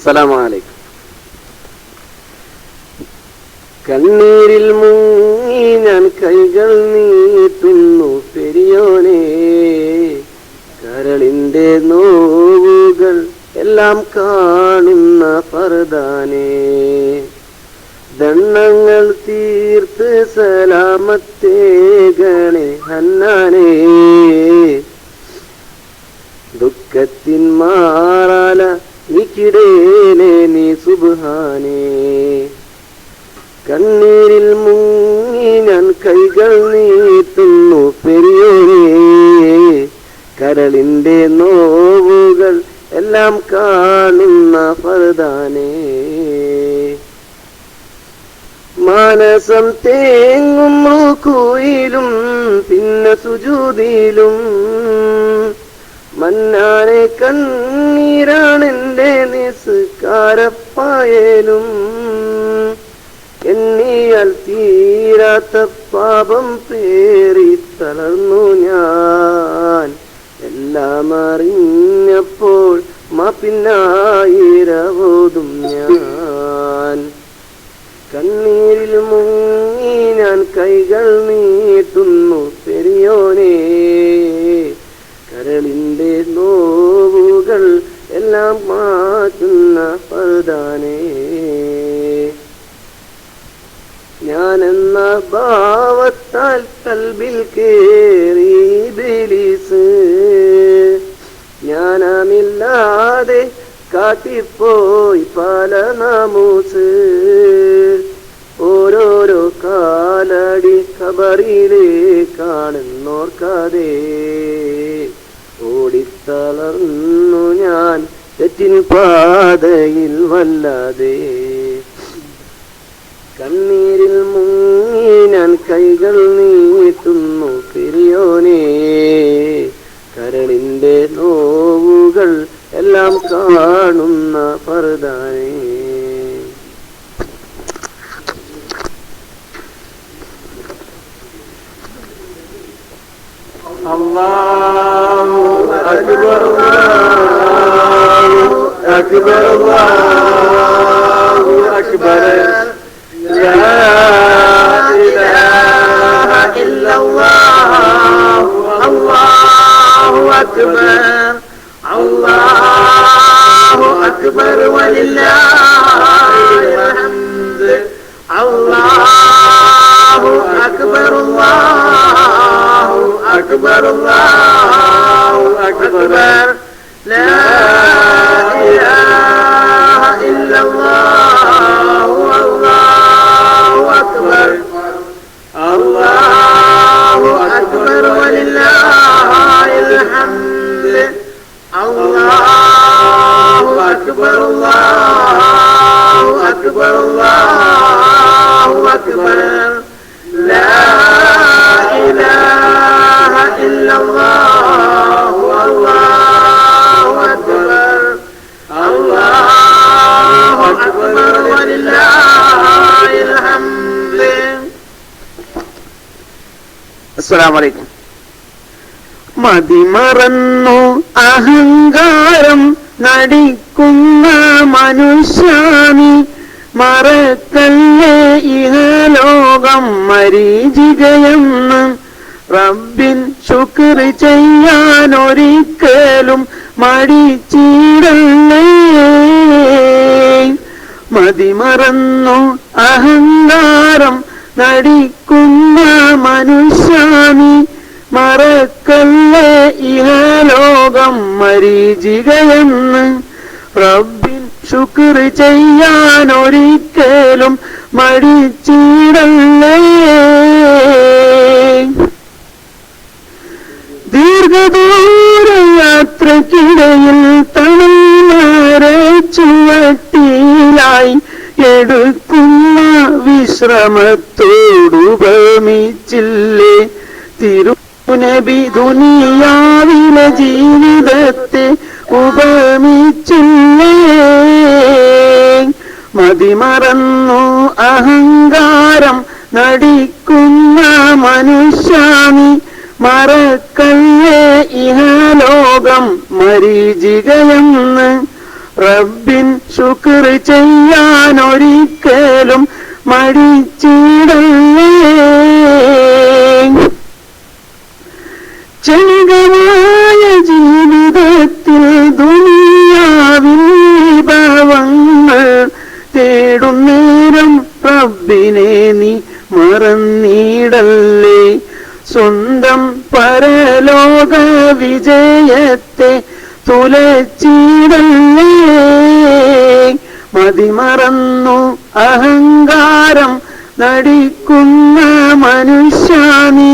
അസ്സലാമു അലൈക്കും. കണ്ണീരിൽ മുങ്ങി ഞാൻ കൈകൾ നീട്ടുന്നു പെരിയോനെ, കരളിന്റെ നോവുകൾ എല്ലാം കാണുന്ന ഫർദാനേ, ദണ്ണങ്ങൾ തീർത്ത് സലാമത്തേകണേ ഹന്നാനേ, ദുഃഖത്തിൻ മാറാല നിക്കിടേലേ നീ സുബ്ഹാനേ. കണ്ണീരിൽ മുങ്ങി ഞാൻ കൈകൾ നീട്ടുന്നു പെരിയോനെ, കരളിന്റെ നോവുകൾ എല്ലാം കാണുന്ന ഫർദാനേ, മാനസം തേങ്ങും റുകൂയിലും പിന്നെ സുജൂദിലും, മന്നാനെ കണ്ണീരാണെന്റെ നിസ്കാരപ്പായലും, എണ്ണിയാൽ തീരാത്ത പാപം പേറി തളർന്നു ഞാൻ, എല്ലാം അറിഞ്ഞപ്പോൾ മാപ്പിന്നായിരവോതും ഞാൻ. കണ്ണീരിൽ മുങ്ങി ഞാൻ കൈകൾ നീട്ടുന്നു പെരിയോനെ, കരളിന്റെ നോവുകൾ എല്ലാം മാറ്റുന്ന ഫർദാനേ. ഞാനെന്ന ഭാവത്താൽ കൽബിൽ കേറി ഇബ്ലീസ്, ജ്ഞാനമില്ലാതെ കാട്ടിപ്പോയി പല നാമൂസ്, ഓരോരോ കാലടി ഖബറിലേക്കാണെന്നോർക്കാതെ ഓടിത്തളർന്നു ഞാൻ തെറ്റിൻ പാതയിൽ വല്ലാതെ. കണ്ണീരിൽ മുങ്ങി ഞാൻ കൈകൾ നീട്ടുന്നു പെരിയോനെ, കരളിന്റെ നോവുകൾ എല്ലാം കാണുന്ന ഫർദാനേ. അല്ലാഹു അക്ബർ അല്ലാഹു അക്ബർ അല്ലാഹു അക്ബർ, ലാ ഇലാഹ ഇല്ലല്ലാഹു അല്ലാഹു അക്ബർ അല്ലാഹു അക്ബർ വലില്ലാഹിൽ ഹംദ്, അല്ലാഹു അക്ബർ അല്ലാഹു അക്ബർ അല്ലാഹു അക്ബർ, ലാ ഇലാഹ ഇല്ലല്ലാഹു അല്ലാഹു അക്ബർ അല്ലാഹു അക്ബർ വലില്ലാഹിൽ ഹംദ്, അല്ലാഹു അക്ബർ അല്ലാഹു അക്ബർ അല്ലാഹു അക്ബർ, ലാ ഇലാഹ ഇല്ലല്ലാഹു അല്ലാഹു അക്ബർ അല്ലാഹു അക്ബർ വലില്ലാഹിൽ ഹംദ്. അസ്സലാമു അലൈക്കും. മതിമറന്നു അഹങ്കാരം നടിക്കുന്ന മനുഷ്യാനി, മറക്കല്ലേ ഇഹലോകം മരീചികയെന്ന്, റബ്ബിൻ ശുക്ർ ചെയ്യാനൊരിക്കലും മടിച്ചിടല്ലേ. മതിമറന്നു അഹങ്കാരം നടിക്കുന്ന മനുഷ്യാനി, മറക്കല്ലേ ഇഹലോകം മരീചികയെന്ന്, റബ്ബിൻ ശുക്ർ ചെയ്യാനൊരിക്കലും മടിച്ചിടല്ലേ. ദീർഘദൂര യാത്രക്കിടയിൽ തണുമാരെ ചുവട്ടിലായി എടുക്കുന്ന വിശ്രമത്തോടുപമിച്ചില്ലേ തിരുനബി, ദുനിയാവിലെ ജീവിതത്തെ ഉപമിച്ചില്ലേ. മതിമറന്നു അഹങ്കാരം നടിക്കുന്ന മനുഷ്യാനി, മറക്കല്ലേ ഇഹലോകം മരീചികയെന്ന്, റബ്ബിൻ ശുക്ർ ചെയ്യാനൊരിക്കലും മടിച്ചിടല്ലേ. ക്ഷണികമായ ജീവിതത്തിൽ ദുനിയാവിൽ വിഭവങ്ങൾ തേടുന്നേരം റബ്ബിനെ നീ മറന്നിടല്ലേ. സ്വന്തം പരലോക വിജയത്തെ തുലച്ചിടല്ലേ. മതിമറന്നു അഹങ്കാരം നടിക്കുന്ന മനുഷ്യാനി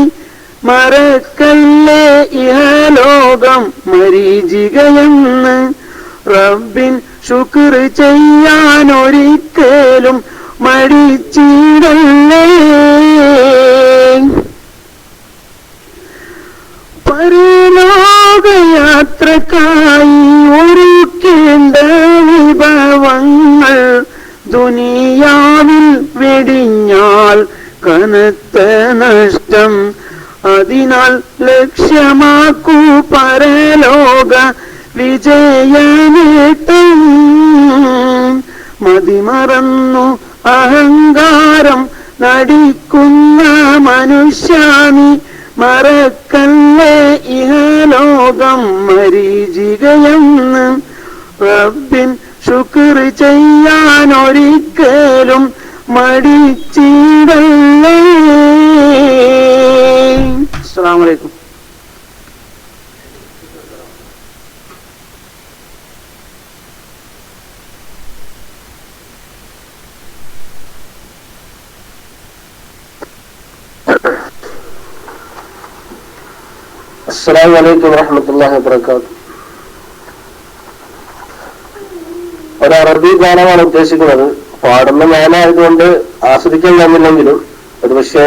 മറക്കല്ലേ ഇഹലോകം മരീചികയെന്ന്. റബ്ബിൻ ശുക്ർ ചെയ്യാനൊരിക്കലും മടിച്ചിടല്ലേ. പരലോകയാത്രക്കായി ഒരുക്കേണ്ട വിഭവങ്ങൾ ദുനിയാവിൽ വെടിഞ്ഞാൽ കനത്ത നഷ്ടം. അതിനാൽ ലക്ഷ്യമാക്കൂ പരലോക വിജയനേട്ടം. മതിമറന്നു അഹങ്കാരം നടിക്കുന്ന മനുഷ്യാനി മറക്കല്ലേ ഇഹലോകം മരീചികയെന്ന്. റബ്ബിൻ ശുക്ർ ചെയ്യാനൊരിക്കലും മടിച്ചിടല്ലേ. അസ്സലാമു അലൈക്കും. അസ്സലാമു അലൈക്കും വറഹ്മത്തുള്ളാഹി വബറകാതുഹു. ഒരു അറബി ഗാനമാണ് ഉദ്ദേശിക്കുന്നത്. പാടുന്ന ഞാനായതുകൊണ്ട് ആസ്വദിക്കാൻ കഴിഞ്ഞില്ലെങ്കിലും ഒരു പക്ഷെ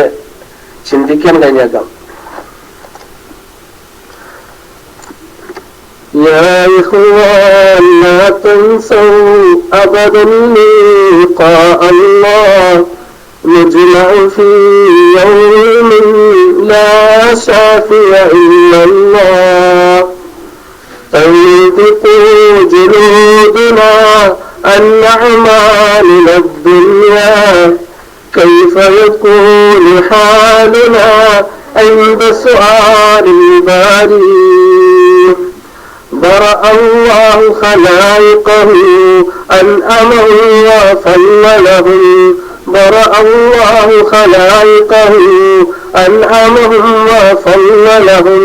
ചിന്തിക്കാൻ കഴിഞ്ഞേക്കാം. يا إخوان لا تنسوا أبدا لقاء الله نجمع في يوم لا شافي إلا الله تنطق جلودنا عن أعمال الدنيا كيف يكون حالنا عند سؤال الباري برأ الله خلائقه أنعمه وفضلهم برأ الله خلائقه أنعمهم وفضلهم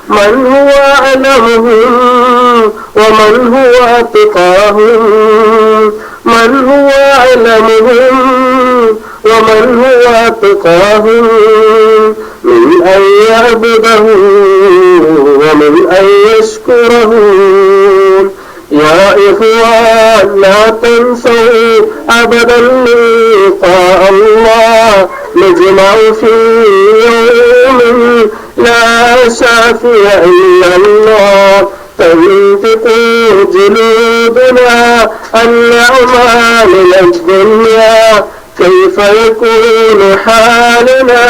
من هو أعلمهم ومن هو أتقاهم من هو أعلمهم ومن هو أتقاهم من أن يعبده ومن أن يشكره. يا إخوان لا تنسوا أبدا لقاء الله نجمع في يوم لا شافي إلا الله تنطق جلودنا عن أعمال الدنيا كيف يكون حالنا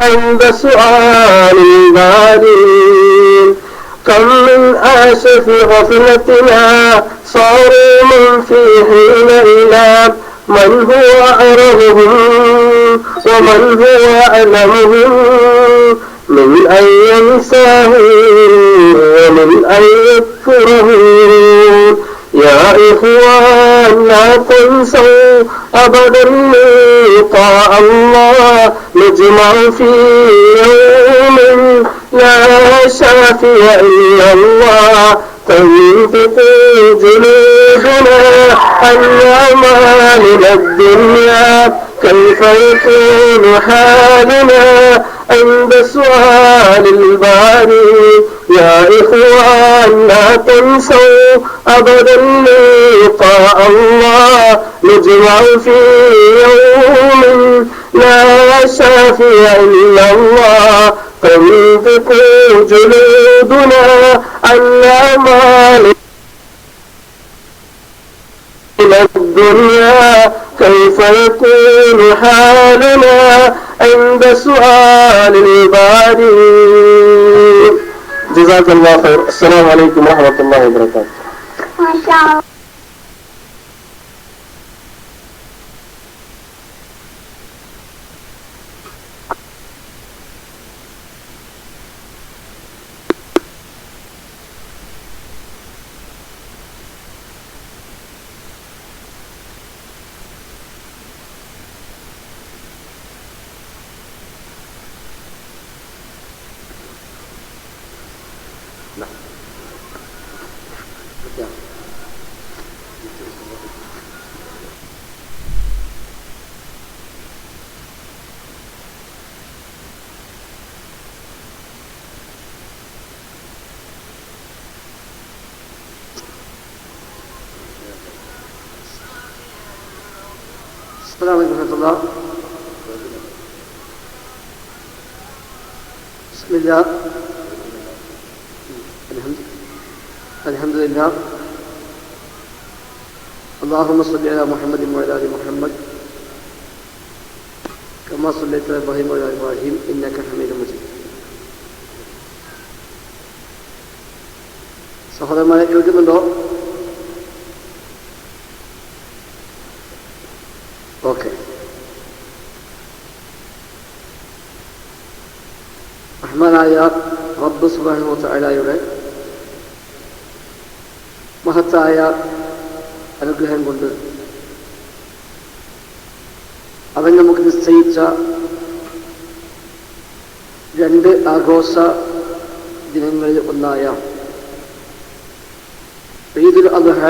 عند سؤال البارين كم من عاش في غفلتنا صاروا من في حين إلى من هو أعرضهم ومن هو أعلمهم من أن ينساه ومن أن يكفره. يا إخوان لا تنسوا أبدا لقاء الله نجمع في يوم لا شافي إلا الله تنطق جلودنا عن أعمالنا الدنيا كيف يكون حالنا عند سؤال الباري. يا إخوان لا تنسوا أبدا لقاء الله نجمع في يوم لا شافي إلا الله تنطق جلودنا عن أعمالنا الدنيا كيف يكون حالنا عند سؤال الباري. جزاك الله خير. السلام عليكم ورحمة الله وبركاته. ما شاء الله. السلام عليكم ورحمة الله. بسم الله الحمد لله اللهم صل على محمد وعلى آل محمد كما صليت على إبراهيم وعلى آل إبراهيم إنك حميد مجيد. സഹോദരന്മാരെ കേൾക്കുന്നുണ്ടോ? ഓക്കെ. റഹ്മാനായ റബ്ബ് സുബ്ഹാനഹു വ തആലയുടെ മഹത്തായ അനുഗ്രഹം കൊണ്ട് അവൻ നമുക്ക് നിശ്ചയിച്ച രണ്ട് ആഘോഷ ദിനങ്ങളിൽ ഒന്നായ ഈദുൽ അദ്ഹ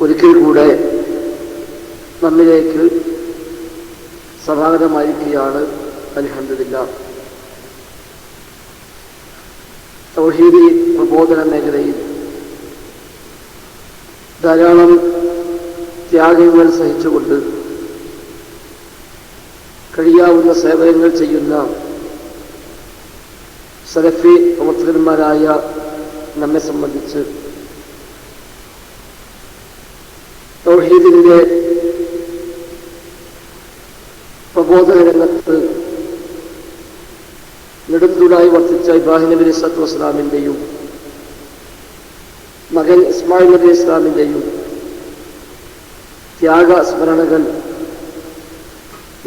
ഒരിക്കൽ കൂടെ നമ്മിലേക്ക് സമാഗതമായിരിക്കുകയാണ്. അൽഹംദുലില്ലാഹ്. തൗഹീദി പ്രബോധന മേഖലയിൽ ധാരാളം ത്യാഗങ്ങൾ സഹിച്ചുകൊണ്ട് കഴിയാവുന്ന സേവനങ്ങൾ ചെയ്യുന്ന സലഫി പ്രവർത്തകന്മാരായ നമ്മെ സംബന്ധിച്ച് തൗഹീദിന്റെ പ്രബോധന രംഗത്ത് നെടുന്തുടായി വർത്തിച്ച ഇബ്രാഹിം നബി സ്വല്ലല്ലാഹു അലൈഹി വസല്ലമിന്റെയും മകൻ ഇസ്മായിൽ നബി ഇസ്ലാമിന്റെയും ത്യാഗ സ്മരണകൾ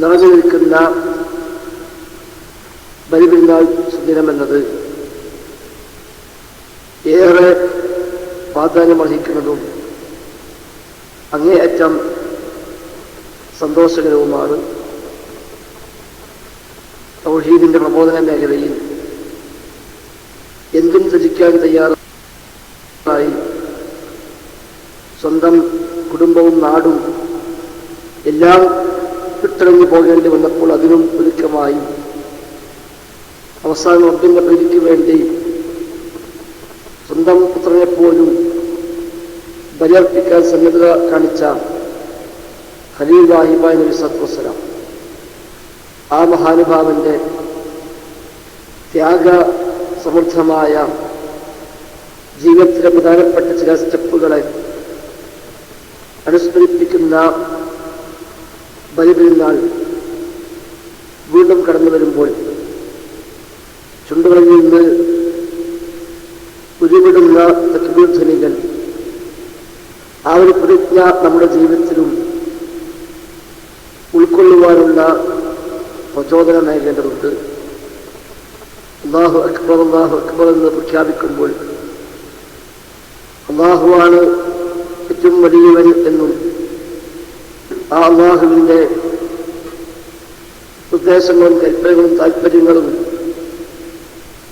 നിറഞ്ഞു നിൽക്കുന്ന ബലിപെരുന്നാൾ സുദിനമെന്നത് ഏറെ പ്രാധാന്യമർഹിക്കുന്നതും അങ്ങേയറ്റം സന്തോഷകരവുമാണ്. തൗഹീദിന്റെ പ്രബോധന മേഖലയിൽ എന്തും ത്യജിക്കാൻ തയ്യാറായി സ്വന്തം കുടുംബവും നാടും എല്ലാം വിട്ടിറങ്ങി പോകേണ്ടി വന്നപ്പോൾ അതിനും ഒരുക്കമായി അവസാനം റബ്ബിന്റെ പ്രീതിക്ക് വേണ്ടി സ്വന്തം പുത്രനെപ്പോലും ബലിയർപ്പിക്കാൻ സന്നദ്ധത കാണിച്ച ഖലീലുല്ലാഹി ഇബ്രാഹിം നബി സ്വല്ലല്ലാഹു അലൈഹി വസല്ലം ആ മഹാനുഭാവന്റെ ത്യാഗ സമൃദ്ധമായ ജീവിതത്തിലെ പ്രധാനപ്പെട്ട ചില സ്റ്റെപ്പുകളെ അനുസ്മരിപ്പിക്കുന്ന ബലിപെരുന്നാൾ വീണ്ടും കടന്നു വരുമ്പോൾ ചുണ്ടുകളിൽ നിന്ന് ഉരുവിടുന്ന തക്ബീർ ധ്വനികൾ ആ ഒരു പ്രതിജ്ഞ നമ്മുടെ ജീവിതത്തിലും ഉൾക്കൊള്ളുവാനുള്ള പ്രചോദനം നൽകേണ്ടതുണ്ട്. അല്ലാഹു അക്ബർ എന്ന് പ്രഖ്യാപിക്കുമ്പോൾ അല്ലാഹുവാണ് ഏറ്റവും വലിയവൻ എന്നും ആ അല്ലാഹുവിന്റെ ഉദ്ദേശങ്ങളും കൽപ്പനകളും താല്പര്യങ്ങളും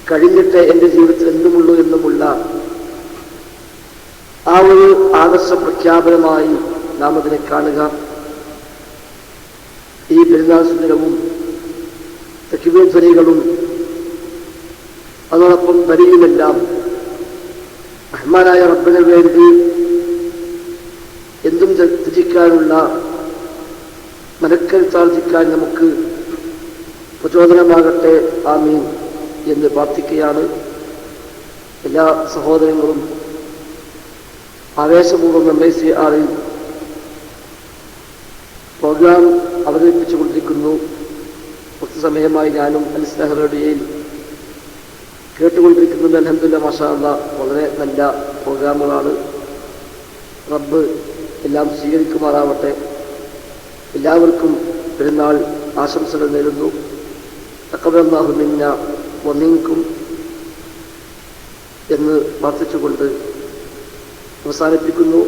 കഴിഞ്ഞിട്ട് എൻ്റെ ജീവിതത്തിൽ എന്തുമുള്ളൂ എന്നുമുള്ള ആ ഒരു ആദർശ പ്രഖ്യാപനമായി നാം അതിനെ കാണുക. ഈ പെരുന്നാൾ സുദിനവും തക്ബീർ ധ്വനികളും അതോടൊപ്പം ബലിയുമെല്ലാം റഹ്മാനായ റബ്ബിന് വേണ്ടി എന്തും ത്യജിക്കാനുള്ള മനക്കരുത്താർജിക്കാൻ നമുക്ക് പ്രചോദനമാകട്ടെ. ആമീൻ എന്ന് പ്രാർത്ഥിക്കുകയാണ്. എല്ലാ സഹോദരങ്ങളും ആവേശപൂർവ്വം MICR പ്രോഗ്രാം അവതരിപ്പിച്ചുകൊണ്ടിരിക്കുന്നു. കുറച്ച് സമയമായി ഞാനും അൽ-ഇസ്ലാഹ് റേഡിയോയിൽ കേട്ടുകൊണ്ടിരിക്കുന്നത്. അൽഹംദുലില്ലാഹ് മാഷാ അല്ലാഹ് വളരെ നല്ല പ്രോഗ്രാമുകളാണ്. റബ്ബ് എല്ലാം സ്വീകരിക്കുമാറാവട്ടെ. എല്ലാവർക്കും പെരുന്നാൾ ആശംസകൾ നേരുന്നു. തഖബ്ബലല്ലാഹു മിന്നാ വ മിൻകും എന്ന് പ്രാർത്ഥിച്ചുകൊണ്ട് അവസാനിപ്പിക്കുന്നു.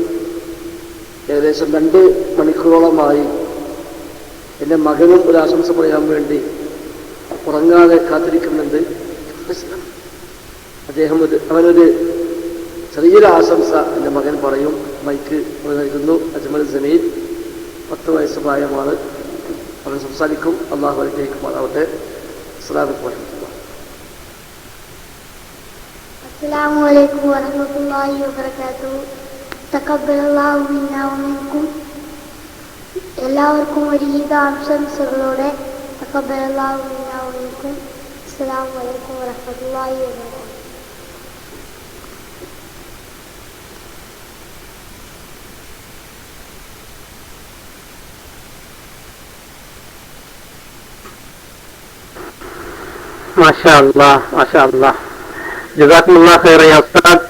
ഏകദേശം 2 മണിക്കൂറോളമായി എൻ്റെ മകനും ഒരു ആശംസ പറയാൻ വേണ്ടി ഉറങ്ങാതെ കാത്തിരിക്കുന്നുണ്ട്. അവനൊരു ചെറിയൊരു ആശംസ എൻ്റെ മകൻ പറയും. മൈക്ക് നൽകുന്നു. അജ്മൽ ജമീൽ 10 വയസ്സ് പ്രായമാണ്. അവൻ സംസാരിക്കും. അള്ളാഹു അനുഗ്രഹിക്കുമാറാവട്ടെ. അസ്സലാമു അലൈക്കും വറഹ്മത്തുള്ളാഹി വബറകാതുഹു. തഖബ്ബലല്ലാഹു മിന്നാ വമിൻകും. എല്ലാവർക്കും ഒരു ഈദ് ആശംസകളോടെ തഖബ്ബലല്ലാഹു മിന്നാ വമിൻകും. അസ്സലാമു അലൈക്കും വറഹ്മത്തുള്ളാഹി വബറകാതുഹു. മാഷാ അല്ലാഹ്, മാഷാ അല്ലാഹ്, ജസാക്കുമുല്ലാഹ് ഖൈറൻ യാ ഉസ്താദ്.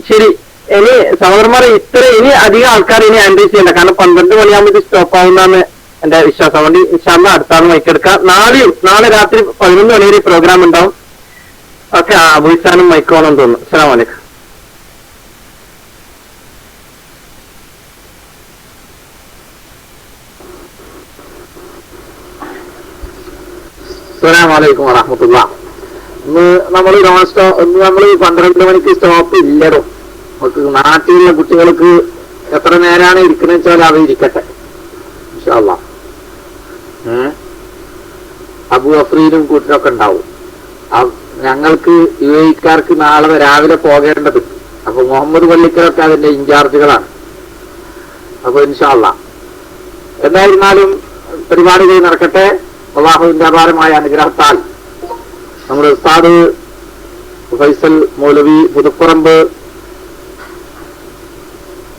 ശരി, ഇനി സഹോദരന്മാരെ ഇനി അധികം ആൾക്കാർ ഇനി ആൻഡ്രൈസ് ചെയ്യണ്ട, കാരണം 12 മണിയാകുമ്പോൾ സ്റ്റോപ്പ് ആവുന്നതാണ് എന്റെ വിശ്വാസം. അതുകൊണ്ട് ഇൻഷാ അല്ലാഹ് അടുത്താണ് മൈക്കെടുക്കാം. നാളെ രാത്രി 11 മണി വരെ പ്രോഗ്രാം ഉണ്ടാവും. ഓക്കെ, അബൂസാനും മൈക്കോണെന്ന് തോന്നുന്നു. അസ്സലാമു അലൈക്കും. അസ്സലാമു അലൈക്കും വറഹ്മത്തുള്ളാഹി. ഇന്ന് നമ്മൾ ഇന്ന് നമ്മൾ 12 മണിക്ക് സ്റ്റോപ്പ് ഇല്ലടോ. നമുക്ക് നാട്ടിലുള്ള കുട്ടികൾക്ക് എത്ര നേരാണ് ഇരിക്കുന്നത് വെച്ചാൽ അവർ ഇരിക്കട്ടെ ഇൻഷാ അല്ലാഹ്. അബു അഫ്രീനും കൂട്ടിനൊക്കെ ഉണ്ടാവും. ഞങ്ങൾക്ക് യുഎഇക്കാർക്ക് നാളെ രാവിലെ പോകേണ്ടത്. അപ്പൊ മുഹമ്മദ് പള്ളിക്കലൊക്കെ അതിന്റെ ഇൻചാർജുകളാണ്. അപ്പൊ ഇൻഷാ അല്ലാഹ് എന്തായിരുന്നാലും പരിപാടികൾ നടക്കട്ടെ. അള്ളാഹുവിന്റെ അപാരമായ അനുഗ്രഹത്താൽ നമ്മുടെ ഉസ്താദ് ഫൈസൽ മൗലവി പുതുപ്പറമ്പ്,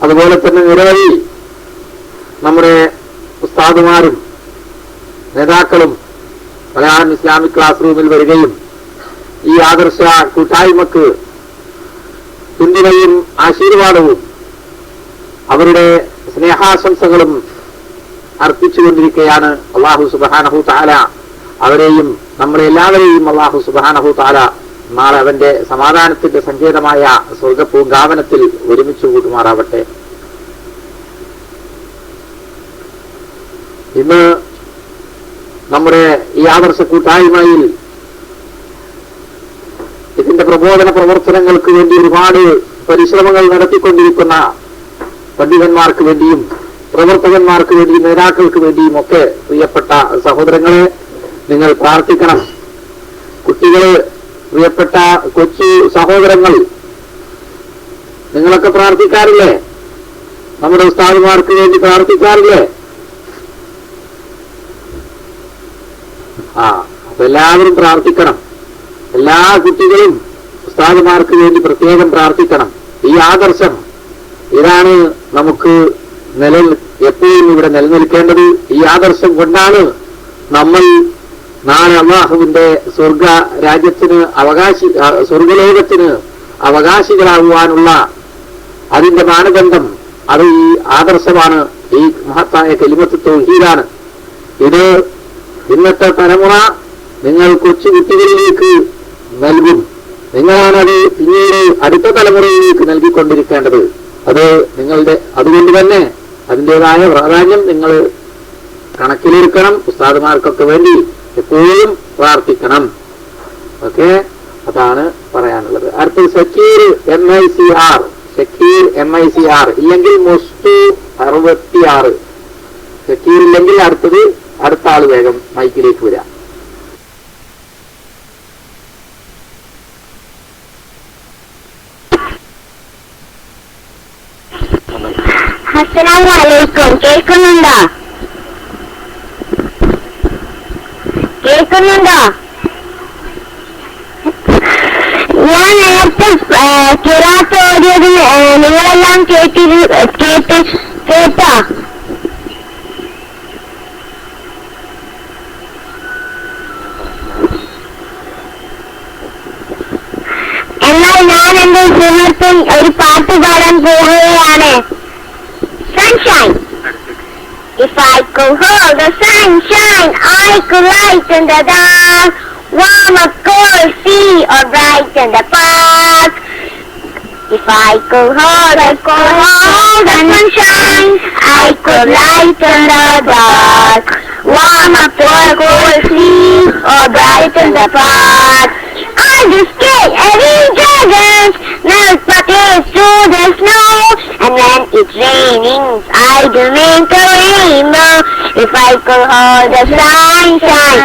അതുപോലെ തന്നെ നിരവധി നമ്മുടെ ഉസ്താദുമാരും നേതാക്കളും മലയാളം ഇസ്ലാമിക് ക്ലാസ് റൂമിൽ വരികയും ഈ ആദർശ കൂട്ടായ്മക്ക് പിന്തുണയും ആശീർവാദവും അവരുടെ സ്നേഹാശംസകളും അർപ്പിച്ചുകൊണ്ടിരിക്കുകയാണ്. അല്ലാഹു സുബ്ഹാനഹു തആല അവരെയും നമ്മളെ എല്ലാവരെയും അല്ലാഹു സുബ്ഹാനഹു തആല നാളെ അവന്റെ സമാധാനത്തിന്റെ സങ്കേതമായ സ്വർഗപൂങ്കാവനത്തിൽ ഒരുമിച്ച് കൂട്ടുമാറാവട്ടെ. ഇന്ന് നമ്മുടെ ഈ ആദർശ കൂട്ടായ്മയിൽ ഇതിന്റെ പ്രബോധന പ്രവർത്തനങ്ങൾക്ക് വേണ്ടി ഒരുപാട് പരിശ്രമങ്ങൾ നടത്തിക്കൊണ്ടിരിക്കുന്ന പണ്ഡിതന്മാർക്ക് വേണ്ടിയും പ്രവർത്തകന്മാർക്ക് വേണ്ടിയും നേതാക്കൾക്ക് വേണ്ടിയും ഒക്കെ പ്രിയപ്പെട്ട സഹോദരങ്ങളെ നിങ്ങൾ പ്രാർത്ഥിക്കണം. കുട്ടികള്, പ്രിയപ്പെട്ട കൊച്ചു സഹോദരങ്ങൾ, നിങ്ങളൊക്കെ പ്രാർത്ഥിക്കാറില്ലേ? നമ്മുടെ ഉസ്താദുമാർക്ക് വേണ്ടി പ്രാർത്ഥിക്കാറില്ലേ? അപ്പൊ എല്ലാവരും പ്രാർത്ഥിക്കണം. എല്ലാ കുട്ടികളും ഉസ്താദുമാർക്ക് വേണ്ടി പ്രത്യേകം പ്രാർത്ഥിക്കണം. ഈ ആദർശം ഇതാണ് നമുക്ക് എപ്പോഴും ഇവിടെ നിലനിൽക്കേണ്ടത്. ഈ ആദർശം കൊണ്ടാണ് നമ്മൾ നാളെ അല്ലാഹുവിന്റെ സ്വർഗരാജ്യത്തിന് സ്വർഗലോകത്തിന് അവകാശികളാകുവാനുള്ള അതിന്റെ മാനദണ്ഡം അത് ഈ ആദർശമാണ്. ഈ മഹത്തായ കലിമത്ത് തൗഹീദാണ്. ഇത് ഇന്നത്തെ തലമുറ നിങ്ങൾ കൊച്ചു കുട്ടികളിലേക്ക് നൽകും. നിങ്ങളാണത് പിന്നീട് അടുത്ത തലമുറയിലേക്ക് നൽകിക്കൊണ്ടിരിക്കേണ്ടത്. അതുകൊണ്ട് തന്നെ അതിൻ്റെതായ പ്രാധാന്യം നിങ്ങൾ കണക്കിലെടുക്കണം. ഉസ്താദുമാർക്കൊക്കെ വേണ്ടി എപ്പോഴും പ്രാർത്ഥിക്കണം. ഓക്കെ, അതാണ് പറയാനുള്ളത്. അടുത്ത ഷക്കീർ MICR, ഷക്കീർ MICR ഇല്ലെങ്കിൽ മുസ്തു 66. ഷക്കീർ ഇല്ലെങ്കിൽ അടുത്ത ആള് വേഗം മൈക്കിലേക്ക് വരാം. അസ്സലാമു അലൈക്കും. കേൾക്കുന്നുണ്ടോ? ഞാൻ നേരത്തെ ഖിറാഅത്ത് ഓതിയത് നിങ്ങളെല്ലാം കേട്ടോ? എന്നാൽ ഞാൻ എന്റെ സുഹൃത്തും ഒരു പാട്ട് പാടാൻ പോവുകയാണ്. Sunshine. If I could hold the sunshine, I could lighten the dark, warm a cold sea or brighten the park. If I could hold the sunshine, I could lighten the dark, warm up the cold sea or brighten the park. I just get every dragon, melt buckets through the snow, and when it's raining, I do make a rainbow. If I could hold the sunshine,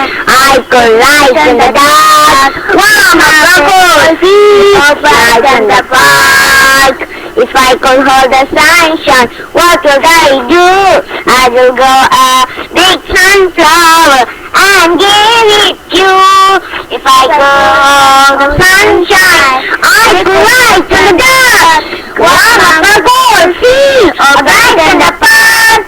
I could lighten the dark, warm up the cold sea or brighten the park. If I could hold the sunshine, what would I do? I will go a big sunflower and give it you. If I could hold the sunshine, I could rise to the dark. Warm up the cold field or brighten the park.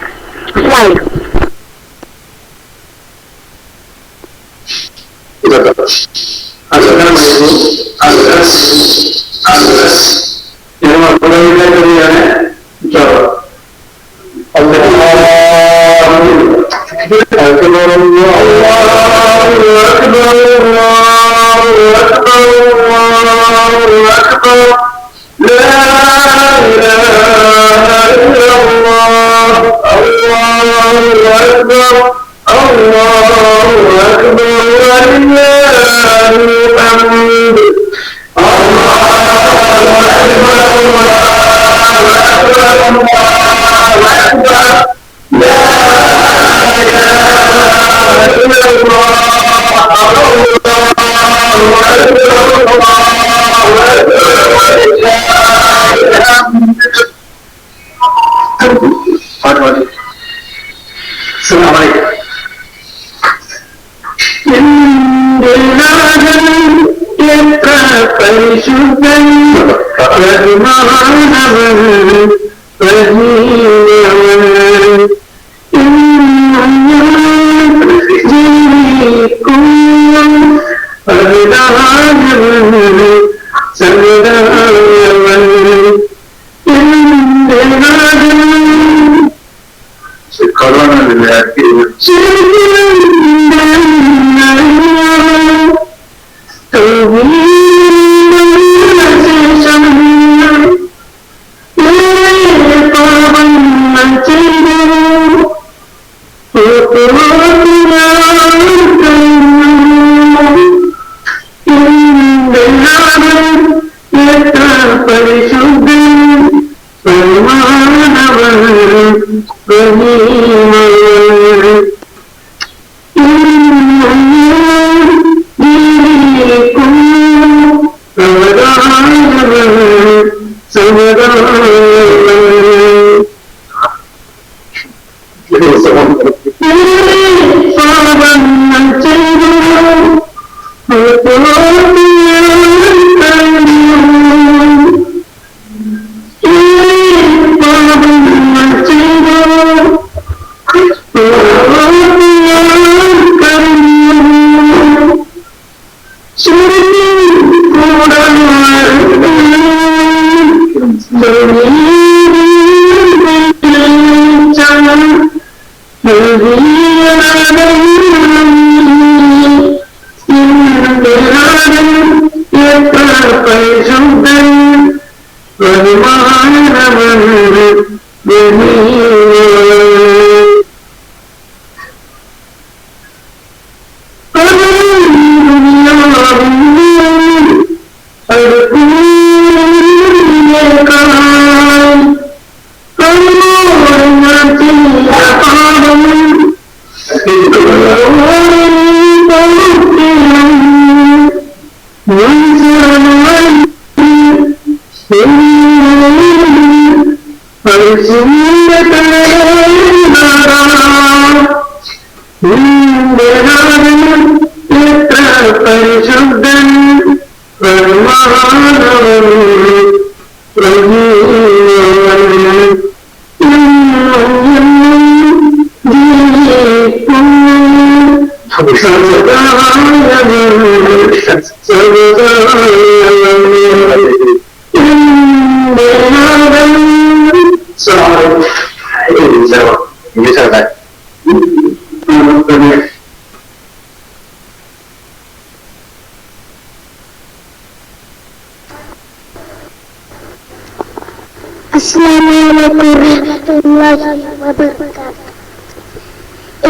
Assalamualaikum warahmatullahi wabarakatuh.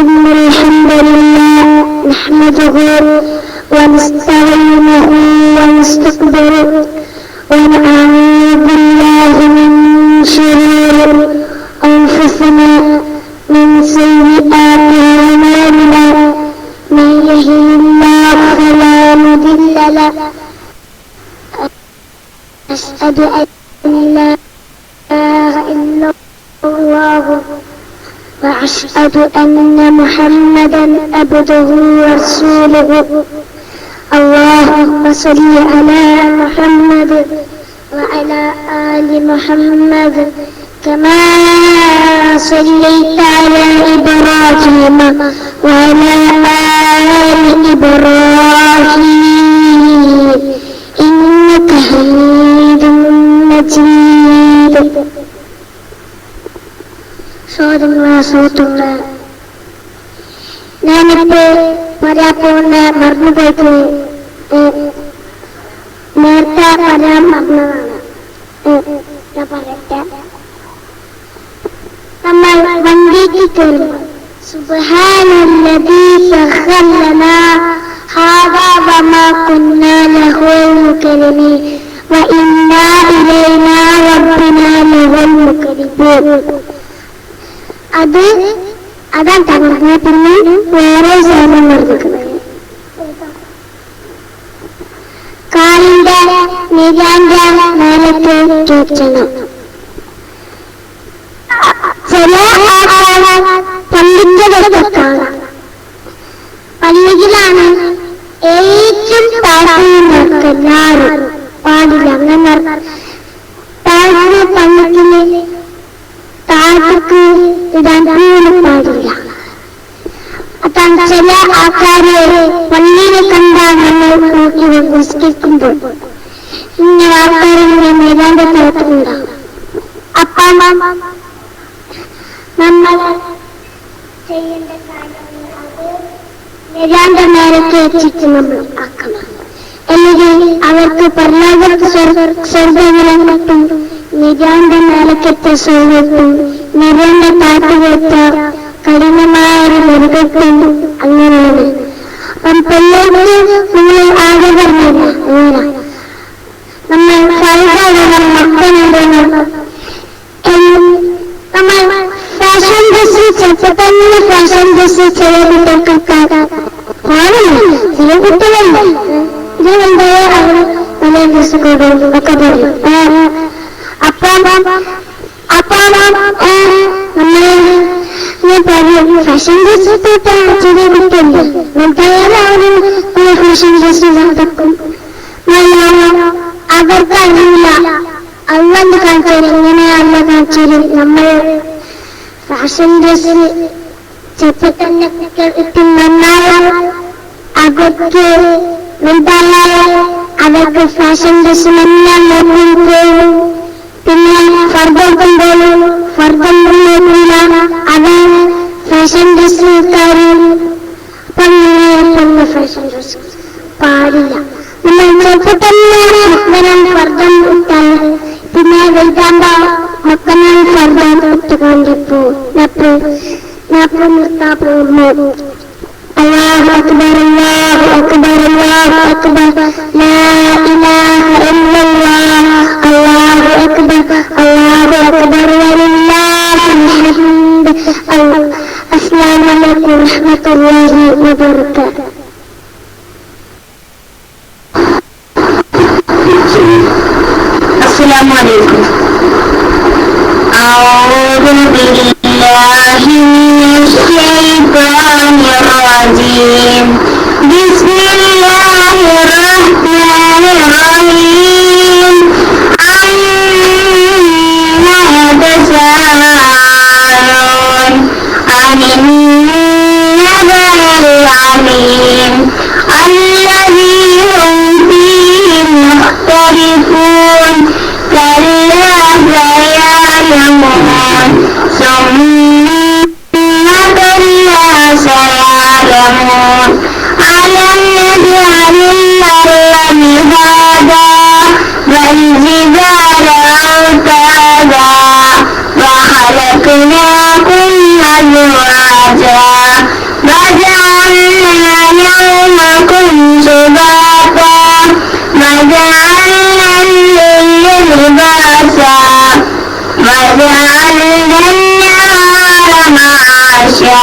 Innal hamdalillah nahmaduhu wa nasta'inuhu wa nastaghfiruh wa na'udzu billahi min shururi anfusina min sayyi'ati a'malina man yahdihillahu fala mudilla lahu ashhadu an la إلا الله وأشهد أن محمدا عبده ورسوله. اللهم صل على محمد وعلى آل محمد كما صليت على إبراهيم وعلى آل إبراهيم إنك حميد مجيد. സഹോദരങ്ങളെ, ഞാനിപ്പോ പറയാൻ പോകുന്ന മറന്നുപോയിട്ട് നേരത്തെ പറയാൻ മറന്നതാണ്. ഞാൻ പറയട്ടെ. നമ്മൾ വണ്ടിക്ക് കയറുമ്പോൾ സുബ്ഹാനല്ലദീ സഖ്ഖറ ലനാ ഹാദാ വമാ കുന്നാ ലഹു മുഖരിനീൻ വഇന്നാ ഇലൈനാ റബ്ബിനാ ലഹുൽ മുഖരിബൂൻ. അതാണ് തകർന്നത്. പിന്നെ വേറെ സാധനം നടക്കുന്നത് കാലിന്റെ നിരാന്റെ നേരത്തെ ചോദിച്ചണം. ചില ആൾക്കാർ പള്ളിന്റെ കാണാം. പള്ളിയിലാണ് ഏറ്റവും താഴ്ന്നവർക്ക് എല്ലാവരും പാടില്ല. അങ്ങനെ താഴ്ന്ന പള്ളിക്ക് താഴത്തേക്ക് ഇടാൻ പാടില്ല. അതാണ് ചില ആൾക്കാരെ പള്ളിയെ കണ്ടാൽ നമ്മൾ നോക്കി നിസ്കരിക്കുമ്പോൾ ഇങ്ങനെ ആൾക്കാരിങ്ങനെ മേലാന്റെ തലത്തിലുണ്ടാവും. അപ്പം നമ്മൾ ചെയ്യേണ്ട കാര്യങ്ങൾ അത് മേലാന്റെ നേരത്തെ വെച്ചിട്ട് നമ്മൾ ആക്കണം. അല്ലെങ്കിൽ അവർക്ക് പരലോകത്ത് സ്വർഗ്ഗം കിട്ടും, നിരാന്റെ മേലക്കെത്ത സ്വർഗ്ഗത്തും നിരന്റെ താട്ടുകെത്ത കഠിനമായ ഒരു മൃഗത്തും. അങ്ങനെയാണ്. അപ്പം പിള്ളേർക്ക് നിങ്ങൾ ആകെ പറഞ്ഞില്ല. അങ്ങനെ നമ്മൾ മക്കളുണ്ടെന്ന് നമ്മൾ ഫാഷൻ ഡ്രസ് ചെറുപ്പം തന്നെ ഫാഷൻ ഡ്രസ് ചില കുട്ടികൾക്ക് പാടില്ല. ചില കുട്ടികളുണ്ട് ഇതുകൊണ്ട് അവർ നല്ല ഡ്രസ് കൊടുക്കും ഒക്കെ പറയും. അപ്പം നമ്മൾ പറയും ഫാഷൻ ഡ്രസ് ചെറിയ കുട്ടിയുണ്ട് എല്ലാവരും ഫാഷൻ ഡ്രസ് നടക്കും. അവർക്ക് അറിയില്ല. അള്ളാന്റെ കാണിച്ചാൽ എങ്ങനെയാണെന്ന് കാണിച്ചാൽ നമ്മൾ ഫാഷൻ ഡ്രസ് ചെറുപ്പം തന്നെ ഇട്ട് നന്നായാൽ അവർക്ക് വലുതായാൽ അവർക്ക് ഫാഷൻ ഡ്രസ്സിനെല്ലാം നോക്കും. പിന്നെ ഫർദം കൊണ്ടോളും. ഫർദം നോക്കില്ല, അതാണ് ഫാഷൻ ഡ്രസ്സുകാരും. അപ്പം ഫാഷൻ ഡ്രസ് പാടില്ല. നമ്മൾ ചെറുപ്പം തന്നെ ഫർദം ഇട്ടാൽ പിന്നെ വലുതാകുമ്പോ മക്കളെ ഫർദം ഇട്ട് കണ്ടിപ്പോ നിർത്താ പോകുന്നു. الله أكبر الله أكبر الله أكبر لا إله إلا الله الله أكبر الله أكبر ولله الحمد. السلام عليكم ورحمة الله وبركاته. السلام عليكم. أعوذ بالله من الشيطان الرجيم. بسم الله الرحمن الرحيم. عما يتساءلون عن النبأ العظيم الذي هم فيه مختلفون. كلا سيعلمون ثم كلا سيعلمون. ألم نجعل الأرض مهادا والجبال أوتادا وخلقناكم أزواجا وجعلنا نومكم سباتا وجعلنا الليل لباسا وجعلنا النهار معاشا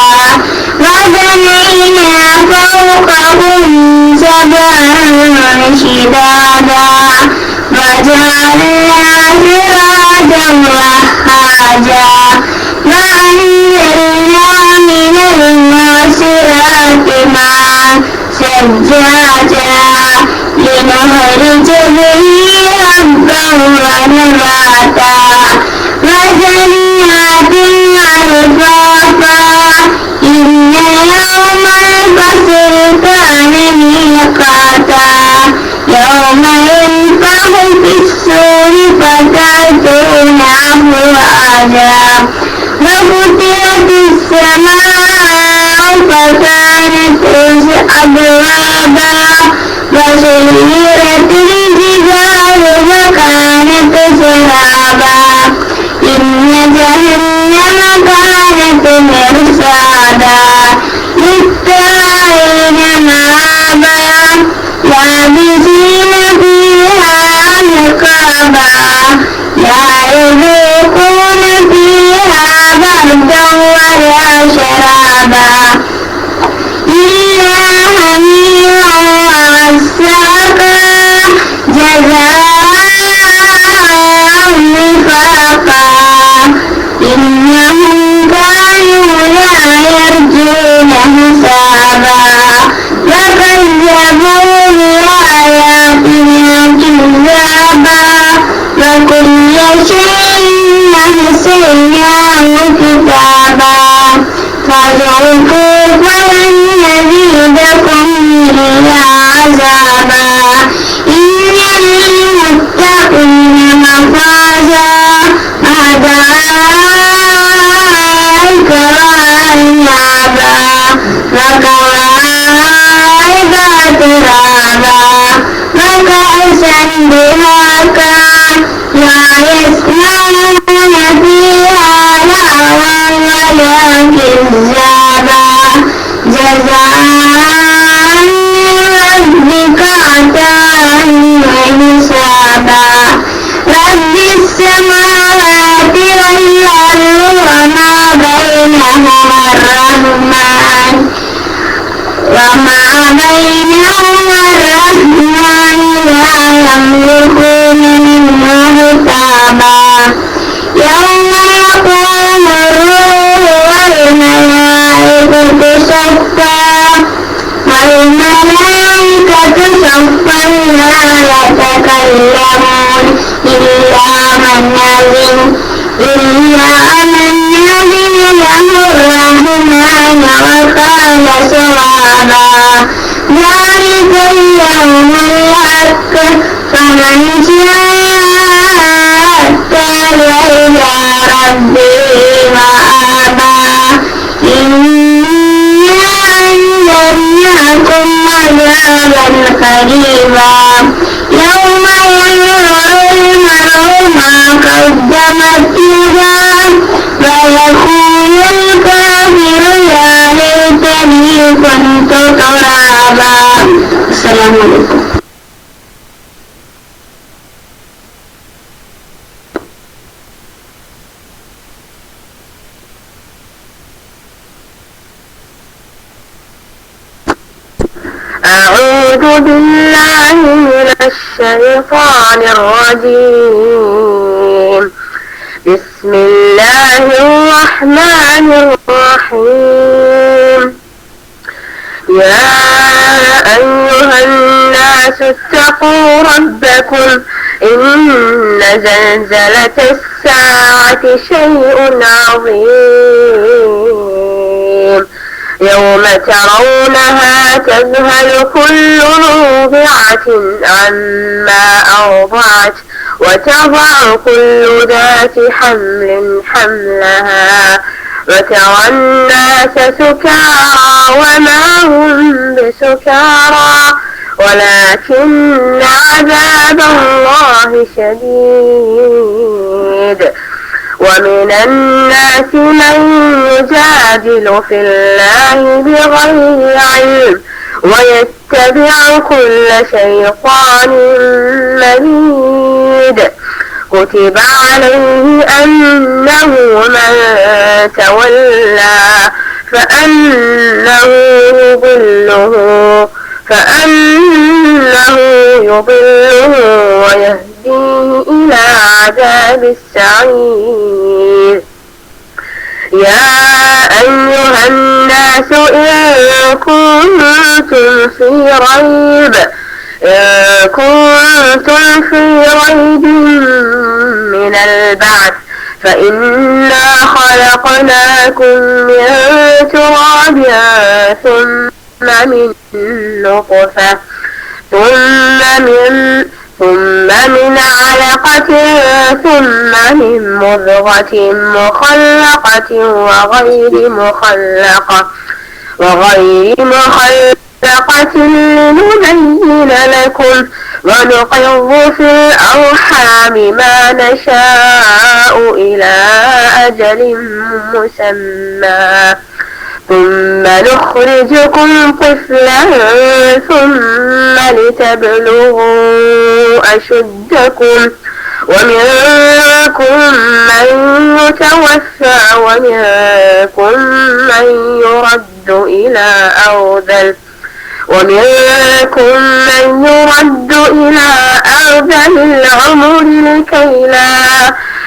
وبنينا فوقهم سبعا شدادا وجعلنا سراجا وهاجا مهراجا وفتحت السماء فكانت أبوابا وسيرت الجبال فكانت سرابا إن جهنم كانت مرصادا للطاغين مآبا لابثين فيها أحقابا لا يذوقون فيها بردا ولا شرابا إلا حميما وغساقا جزاء وفاقا إنهم كانوا لا يرجون حسابا وكذبوا بآياتنا كذابا وكل شيء أحصيناه كتابا فذوقوا فلن نزيدكم إلا عذابا إن للمتقين مفازا حدائق وأعنابا وكواعب ترابا وكأسا دهاقا لا يسمعون فيها لغوا ولا كذابا جزاء ربك عطاء وحسابا رب السماوات والأرض وما بينهما الرحمن لا يملكون منه خطابا يوم يقوم الروح والملائكة صفا والملائكة صفا لا يتكلمون إلا من أذن له الرحمن وقال صوابا ذلك اليوم الحق فمن شاء اتخذ إلى ربه مآبا إنا أنذرناكم عذابا قريبا يوم ينظر المرء ما قدمت يداه ويقول الكافر يا ليتني كنت ترابا. السلام عليكم. أعوذ بالله من الشيطان الرجيم. بسم الله الرحمن الرحيم. يا أيها الناس اتقوا ربكم إن زلزلة الساعة شيء عظيم يوم ترونها تذهل كل مرضعة عما أرضعت وتضع كل ذات حمل حملها وترى الناس سكارى وما هم بسكارى ولكن عذاب الله شديد. ومن الناس من يجادل في الله بغير علم ويتبع كل شيطان مريد. كتب عليه أنه من تولى فأنه يضله ويهديه إلى عذاب السعير. يا أيها الناس إن كنتم في ريب من البعث فإنا خلقناكم من تراب ثم من ثم من علقة ثم من مضغة مخلقة وغير مخلقة لنبين لكم ونقر في الأرحام ما نشاء إلى أجل مسمى ثم نخرجكم طفلا ثم لتبلغوا أشدكم ومنكم من يتوفى ومنكم من يرد إلى أرذل العمر لكي لا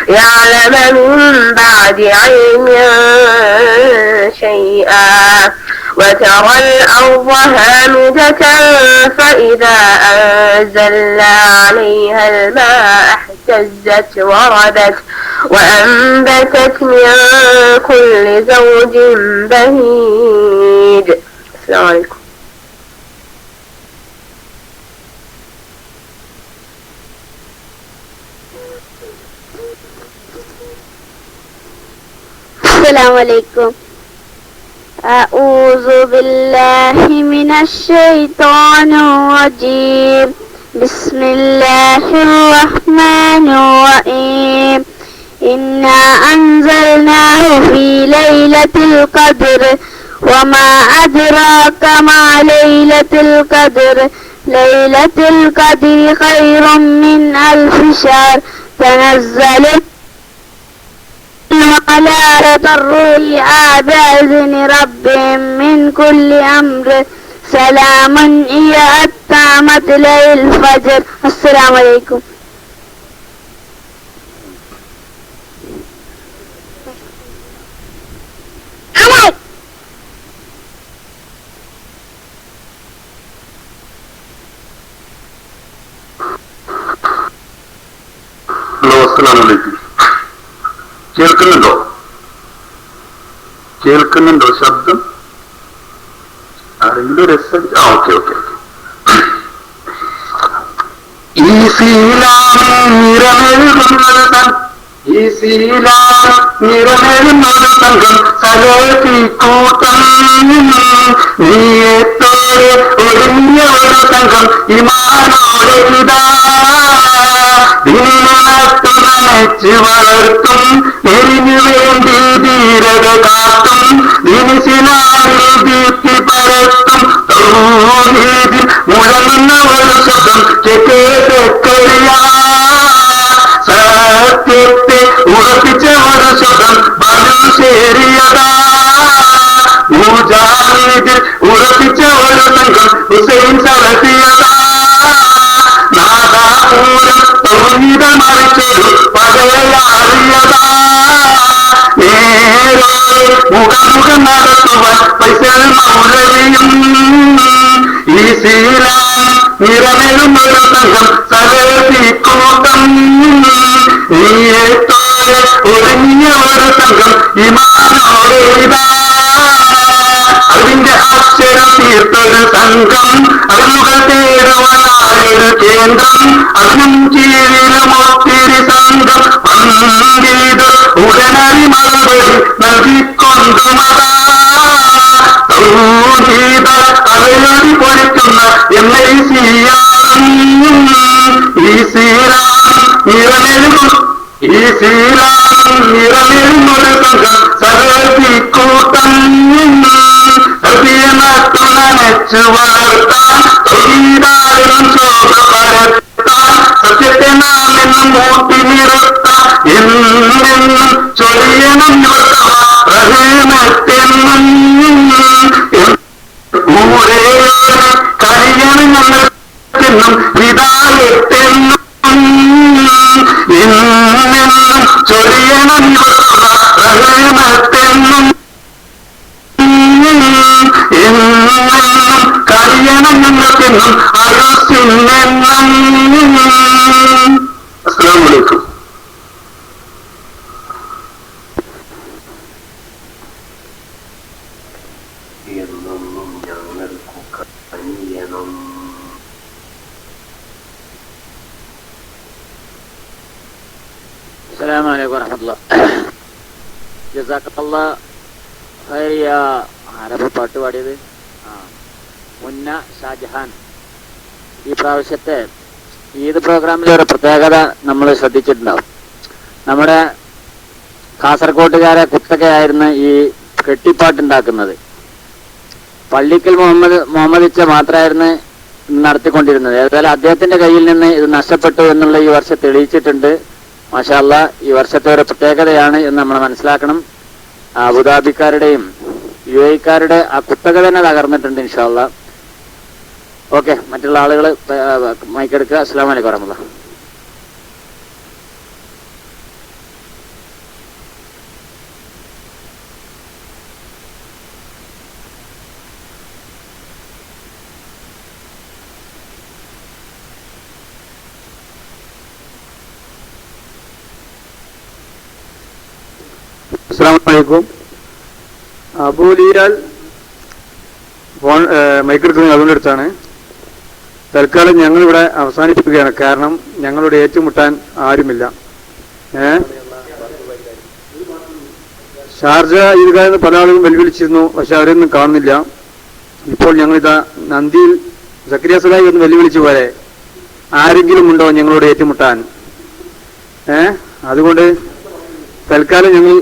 يعلم من بعد علم شيئا وترى الأرض هامدة فإذا أنزلنا عليها الماء اهتزت وربت وأنبتت من كل زوج بهيج. السلام عليكم. السلام عليكم. أعوذ بالله من الشيطان الرجيم. بسم الله الرحمن الرحيم. إنا أنزلناه في ليلة القدر وما أدراك ما ليلة القدر. ليلة القدر خير من 1000 شهر. تنزل الملائكة الروح بإذن ربهم من كل أمر. سلام هي حتى مطلع الفجر. السلام عليكم. കേൾക്കുന്നുണ്ടോ ശബ്ദം? ആരെങ്കിലും രസം? ഓക്കെ. ഈ നിറമേഴുന്നൊരു സംഘം സലോചിക്കൂട്ടം നീയത്തോടെ ഒഴിഞ്ഞ ഒരു സംഘം ഇമാനോടെ ഇതാ ദിനനത്തു നനച്ചു വളർത്തും എരിഞ്ഞു വേണ്ടി ധീരത കാട്ടും ദിനശിലാവിൽ ദീപ്തി പരത്തും തൗഹീദിൽ മുഴങ്ങുന്ന ഒരു ശബ്ദം കേൾക്കറിയാ സത്യത്തെ ഉറപ്പിച്ച ഒരു ശബ്ദം മനുഷ്യരിയതാ മുജാഹിദിൽ ഉറപ്പിച്ച ഒരു സംഘം ഹുസൈൻ സലഫിയതാ നാദാപൂരം തൗഹീദമറിച്ചൊരു പടയാളിയതാ നേരോടെ മുഖമുഖം നടത്തുവാൻ ഫൈസൽ മൗലവിയും ഈ ശീലം നിറമേഴുന്നൊരു സംഘം സലഫിക്കൂട്ടം നീയത്തോടെ ഒഴിഞ്ഞ ഒരു സംഘം ഇമാനോടെ ഇതാ അതിന്റെ അക്ഷരം തീർത്തൊരു സംഘം അറിവുകൾ തേടുവാനായൊരു കേന്ദ്രം അതിനും കീഴിലും ഒത്തിരി സംഘം വന്നിത് ഉടനടി മറുപടി നൽകിക്കൊണ്ടു മതാ തൗഹീദ അവയോടി പൊലിക്കുന്ന MICയാറും ഈ ശീലം നിറമേഴുന്നൊരു സംഘം സലഫിക്കൂട്ടം നട്ടു നനച്ചു വളർത്താൻ തൊഴിലാളികളും ശോഭ പരത്താൻ സത്യത്തെ നാം എന്നും മൂട്ടി നിർത്താൻ എന്നെന്നും ചൊരിയണം റഹ്മത്തെന്നും ഊരേറെ കഴിയണം ഞങ്ങൾക്കെന്നും ഹിദായത്തെന്നും എന്നെന്നും ചൊരിയണം റഹ്മത്തെന്നും എന്നെന്നും കഴിയണം ഞങ്ങൾക്കെന്നും ആയുസ്സിനെന്നും. അസ്സലാമു അലൈക്കും. എന്നും ഞങ്ങൾക്ക് കഴിയണം അസ്സലാമു അലൈക്കും വറഹ്മത്തുള്ളാഹി. ജസാക്കല്ലാഹ് ഖൈറിയ. ആരപ്പ പാട്ട് പാടിയത്? മുന്ന ഷാജഹാൻ. ഈ പ്രാവശ്യത്തെ ഈദ് പ്രോഗ്രാമിലെ ഒരു പ്രത്യേകത നമ്മൾ ശ്രദ്ധിച്ചിട്ടുണ്ടാവും. നമ്മുടെ കാസർഗോട്ടുകാരെ കുത്തകയായിരുന്നു ഈ കെട്ടിപ്പാട്ടുണ്ടാക്കുന്നത്. പള്ളിക്കൽ മുഹമ്മദിച്ച മാത്രമായിരുന്നു നടത്തിക്കൊണ്ടിരുന്നത്. ഏതായാലും അദ്ദേഹത്തിന്റെ കയ്യിൽ നിന്ന് ഇത് നഷ്ടപ്പെട്ടു എന്നുള്ള ഈ വർഷം തെളിയിച്ചിട്ടുണ്ട്. മാഷാ അല്ലാഹ്, ഈ വർഷത്തെ ഒരു പ്രത്യേകതയാണ് എന്ന് നമ്മൾ മനസ്സിലാക്കണം. അബുദാബിക്കാരുടെയും UAE-ക്കാരുടെ ആ കുത്തക തന്നെ തകർന്നിട്ടുണ്ട് ഇൻഷാ അല്ലാഹ്. ഓക്കെ, മറ്റുള്ള ആളുകൾ മൈക്കെടുക്കുക. അസ്സലാമു അലൈക്കും വറഹ്മത്തുള്ളാഹി. അസ്സലാമു അലൈക്കും. അബൂലിയാൽ ഫോൺ മൈക്കെടുക്കുന്നത് അതുകൊണ്ട് അടുത്താണ്. തൽക്കാലം ഞങ്ങളിവിടെ അവസാനിപ്പിക്കുകയാണ്. കാരണം ഞങ്ങളോട് ഏറ്റുമുട്ടാൻ ആരുമില്ല. ഷാർജ ഈദ്ഗാഹിൽ പല ആളുകളും വെല്ലുവിളിച്ചിരുന്നു, പക്ഷെ അവരൊന്നും കാണുന്നില്ല. ഇപ്പോൾ ഞങ്ങളിതാ നന്ദിയിൽ സക്കരിയ സലാഹി ഒന്ന് വെല്ലുവിളിച്ചു പോലെ ആരെങ്കിലും ഉണ്ടോ ഞങ്ങളോട് ഏറ്റുമുട്ടാൻ? അതുകൊണ്ട് തൽക്കാലം ഞങ്ങൾ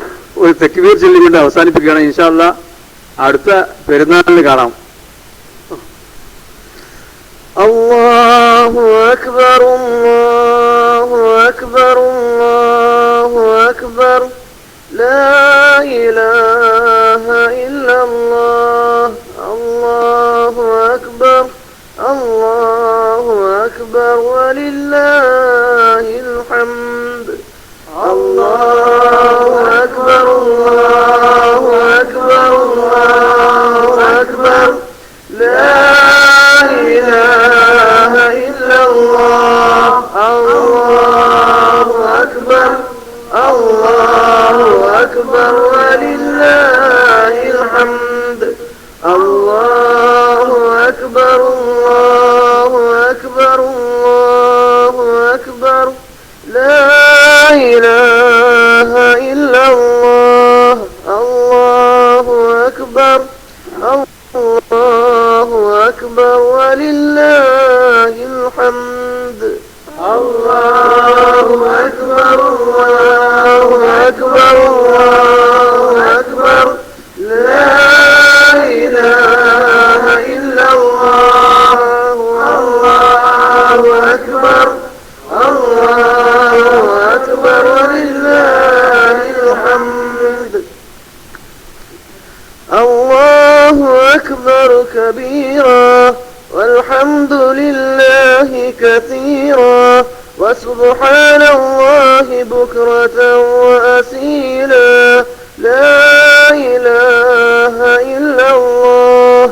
ഒരു തക്ബീർ ചൊല്ലിക്കൊണ്ട് അവസാനിപ്പിക്കുകയാണ്. ഇൻഷാ അല്ലാഹ് അടുത്ത പെരുന്നാളിന് കാണാം. അല്ലാഹു അക്ബർ അല്ലാഹു അക്ബർ അല്ലാഹു അക്ബർ ലാ ഇലാഹ ഇല്ലല്ലാഹ് അല്ലാഹു അക്ബർ അല്ലാഹു അക്ബർ വലില്ലാഹിൽ ഹംദ്. അല്ലാഹു അക്ബർ അല്ലാഹു അക്ബർ അല്ലാഹു അക്ബർ ലാ ഇലാഹ ഇല്ലല്ലാഹ് അല്ലാഹു അക്ബർ അല്ലാഹു അക്ബർ വലില്ലാഹിൽ ഹംദ്. അല്ലാഹു അക്ബർ അല്ലാഹു അക്ബർ അല്ലാഹു അക്ബർ لا إله إلا الله الله أكبر الله أكبر ولله الحمد. الله أكبر الله أكبر الله أكبر لا إله إلا الله الله أكبر الله أكبر ولله الحمد. الله أكبر كبيرا والحمد لله كثيرا وسبحان الله بكرة وأصيلا لا إله إلا الله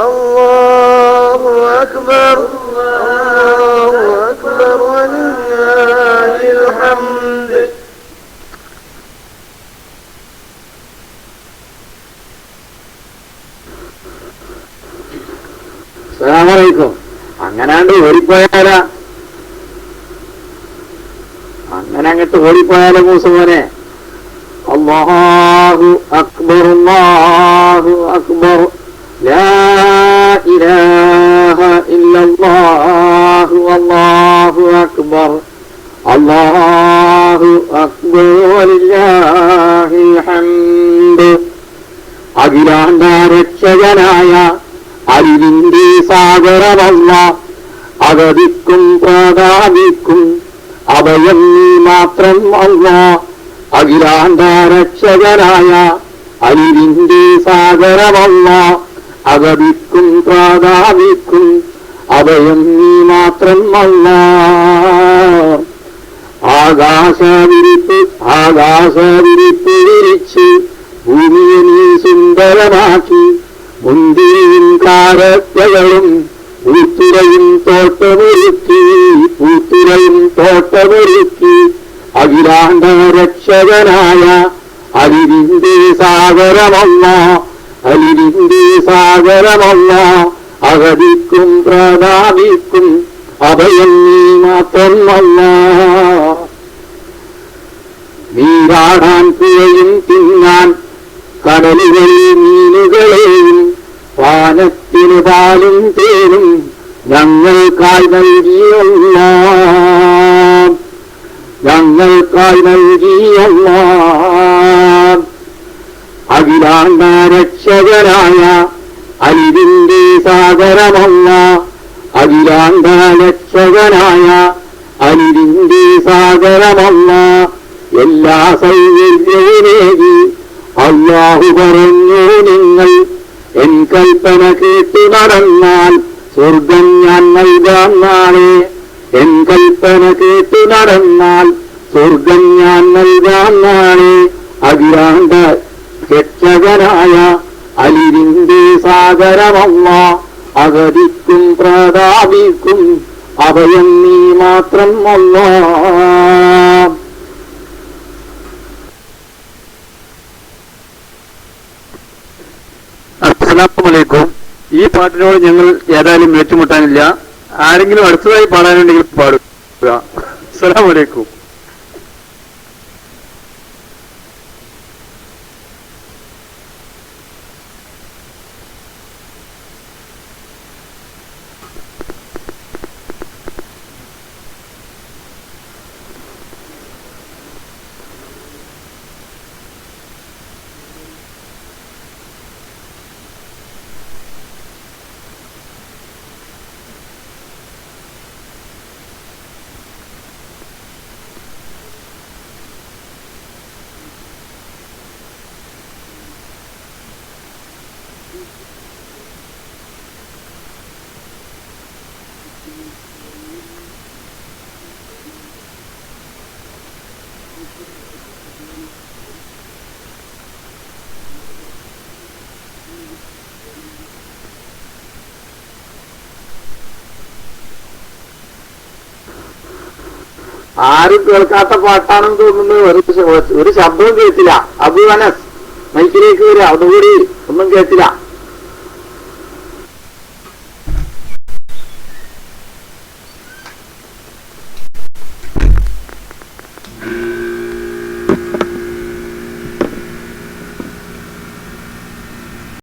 الله أكبر الله أكبر ولله الحمد. അസ്സലാമു അലൈക്കും. അങ്ങനാണ്ട് ഓടിപ്പോയാലാ, അങ്ങനെ അങ്ങോട്ട് ഓടിപ്പോയാലോ മൂസമോനെ. അല്ലാഹു അക്ബർ അല്ലാഹു അക്ബർ ലാ ഇലാഹ ഇല്ലല്ലാഹു അല്ലാഹു അക്ബർ അല്ലാഹു അക്ബർ വലില്ലാഹിൽ ഹംദ്. അഖിലാണ്ട രക്ഷകനായ അറിവിന്റെ സാഗരമല്ല, അഗതിക്കും പ്രാതാവിക്കും അഭയം നീ മാത്രം അല്ലാഹ്. അഖിലാണ്ട രക്ഷകനായ അറിവിന്റെ സാഗരമല്ല, അഗതിക്കും പ്രാതാവിക്കും അഭയം നീ മാത്രം അല്ലാഹ്. ആകാശവിരിപ്പ് വിരിച്ച് ഭൂമിയെ നീ സുന്ദരമാക്കി, മുന്തിരിയും കാരക്കകളും പൂത്തുറയും തോട്ടമൊരുക്കി അഖിലാണ്ട രക്ഷകനായ അറിവിന്റെ സാഗരമല്ല, അഗതിക്കും പ്രതാപിക്കും അഭയം നീ മാത്രം അല്ലാഹ്. നീരാടാൻ പുഴയും തിന്നാൻ കടലുകളിൽ മീനുകളെയും പാനത്തിനു പാലും തേനും ഞങ്ങൾക്കായി നൽകിയല്ല, ഞങ്ങൾക്കായി നൽകിയല്ല. അഖിലാണ്ട രക്ഷകനായ അലിവിന്റെ സാഗരമല്ല, അഖിലാണ്ട രക്ഷകനായ അലിവിന്റെ സാഗരമല്ല. എല്ലാ സൗകര്യവുമേകി അല്ലാഹു പറഞ്ഞു, നിങ്ങൾ എൻ കൽപ്പന കേട്ടു നടന്നാൽ സ്വർഗം ഞാൻ നൽകാം നാളെ. എൻ കൽപ്പന കേട്ടു നടന്നാൽ സ്വർഗം ഞാൻ നൽകാം നാളെ. അഖിലാണ്ട രക്ഷകനായ അലിവിന്റെ സാഗരമല്ല, അഗതിക്കും പ്രതാപിക്കും അഭയം നീ മാത്രം അല്ലാഹ്. അസ്സലാമലൈക്കും. ഈ പാട്ടിനോട് ഞങ്ങൾ ഏതായാലും ഏറ്റുമുട്ടാനില്ല. ആരെങ്കിലും അടുത്തതായി പാടാനുണ്ടെങ്കിൽ പാടുക. അസ്സലാമലൈക്കും. ആരും കേൾക്കാത്ത പാട്ടാണെന്ന് തോന്നുന്നു. ഒരു ശബ്ദവും കേട്ടില്ല. അബു അനസ് മൈക്കിലേക്ക് വരിക, ഒന്നുകൂടി. ഒന്നും കേട്ടില്ല.